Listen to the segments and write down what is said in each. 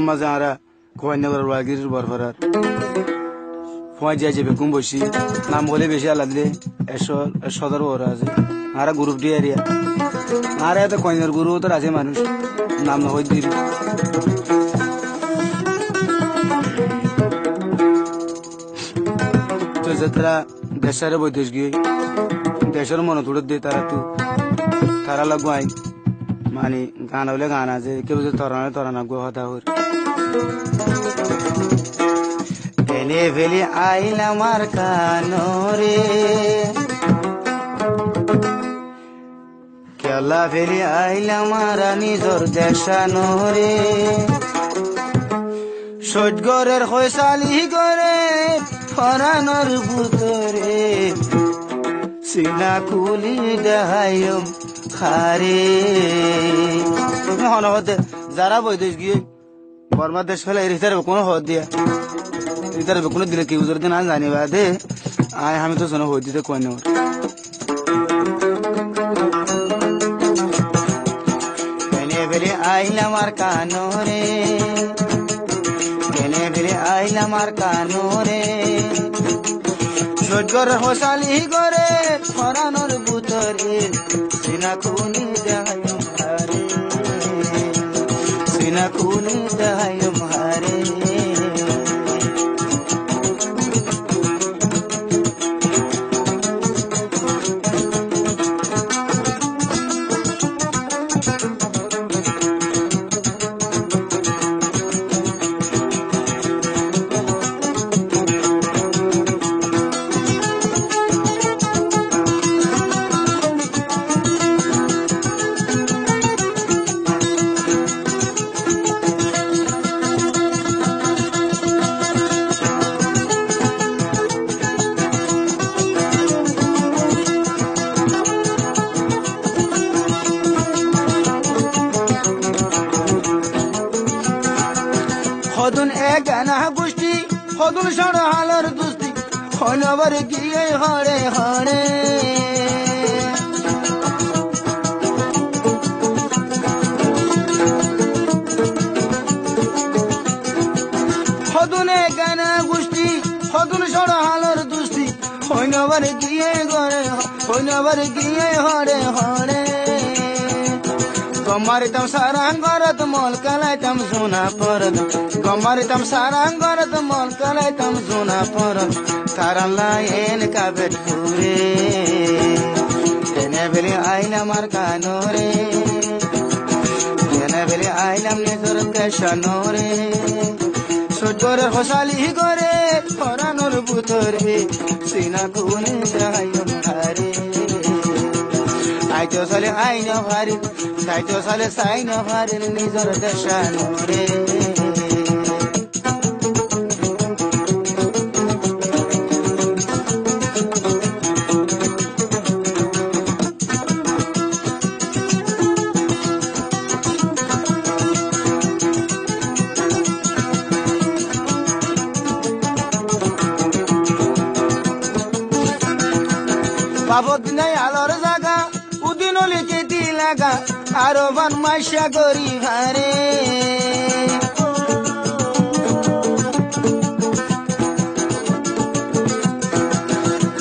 মাঝে আরা কন্যাগর বাগির বরফরার ফয় যাইছে বেকুম বসি নাম বলে বেশি আলা দিলে 100 ওরা আছে আরা গ্রুপ দিয়ে এরিয়া আর এত কন্যার গুরু তো আছে মানুষ নাম না হই দিল তো যাত্রা দেশের বৈদেশ গিয়ে দেশের মনে তুলে দিয়ে তারা লাগু আই মানে গান হলে গান আছে কেউ যে তরানা গো হতা হর এনে ফেলি আইল আমার কানরে কেলা ফেলি আইল আমার নিজর দেশানরে সজগরের হইসালি করে ফরানোর ভূতরে সিনা কুলি দেহায়ম খারে হতে যারা বৈদেশ গিয়ে বর্মার দেশ ফেলে রিতার কোনো হদ দিয়া রিতার কোনো দিলে কি উজর দিন জানিবা দে আয় আমি তো শোনো হই দিতে কই নেওয়ার কেনে বেলে আইলাম আর কানরে কেনে বেলে আইলাম আর কানরে সজগর হসালি করে ফরানোর বুতরে সিনা খুনি দেহায়ম হারে সিনা খুনি দেহায়ম হারে হদুন এক গানা গোষ্ঠী হদুন সাড়া হালার দুস্তি হনবার গিয়ে হরে হরে হদুন এক গানা গোষ্ঠী হদুন সাড়া হালার দুস্তি হনবার গিয়ে ঘরে হনবার গিয়ে হরে হরে গমারিতাম সারাঙ্গরত মল কালাইতাম সোনা পরত গমারিতাম সারাঙ্গরত মল কালাইতাম সোনা পরত তারাল্লা এন কাবেট ফুরে তেনে বেলে আইলাম আর কানরে তেনে বেলে আইলাম নিজর দেশানরে সজগরের হসালি করে ফরানোর বুতরে সিনা গুনে যাইম হারে আইতো সালে আইন ভারি সাইতো সালে সাইন ভারি নিজর দেশানরে বাবদ নাই আলোর জাগা উদিন লিখে লাগা আরো বান মাইশা গরি ভারে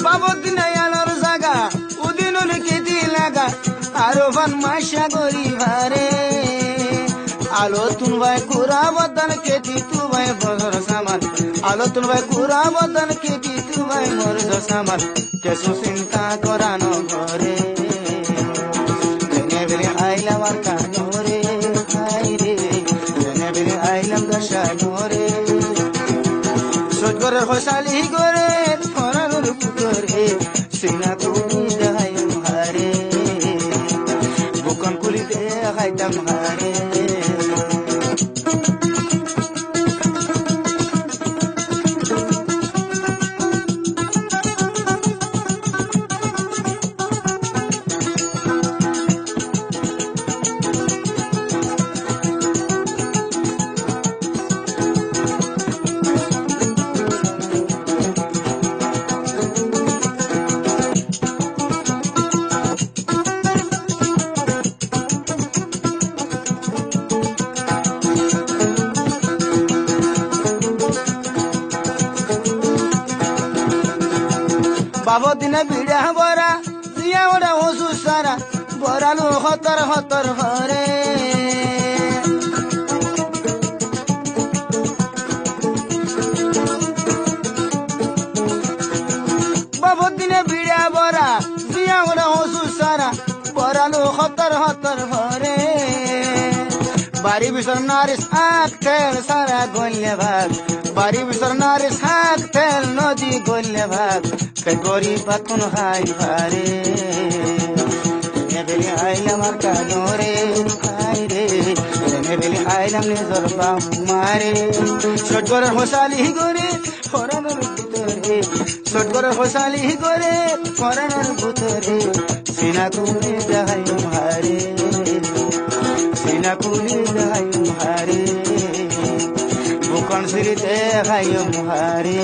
বাবদ নাই আলোর জাগা উদিন লিখে লাগা আরো বান মাইশা গরি ভারে আলো তুন ভাই কুরা বদন কেতি তু ভাই বজর সামান আলো তুন ভাই কুরা বদন কেতি তু ভাই মরজ সামান কেসু চিন্তা করানো ঘরে তেনে বেলে আইলাম আর কানরে হাইরে তেনে বেলে আইলাম দশানরে সজগরের হসালি করে ফরানোর পুতরে সিনা তুমি দেহায়ম হারে বুকন কুলি দেখাইতাম হারে দিনে বিড়া বরা জিয়া ওরা হসু সারা বরালু হতর হতর হরে দিনে বিড়া বরা জিয়া ওরা হসু সারা বরালু হতর হতর হরে বাড়ি বিসর নারিস আখ তেল সারা গল্লে ভাগ বাড়ি বিসর নারিস আখ তেল নদী গল্লে ভাগ গরিব বাতুন হাই ভারে বেলি আইলাম আর কাজরে খাই রে বেলি আইলাম নিজর বাহু মারে ছোটগরের হোসালি করে ফরানোর ভিতরে ছোটগরের হোসালি করে ফরানোর ভিতরে সিনা কুলি যাহাই হারে সিনা কুলি যাহাই হারে বুকন সিরিতে খাই হারে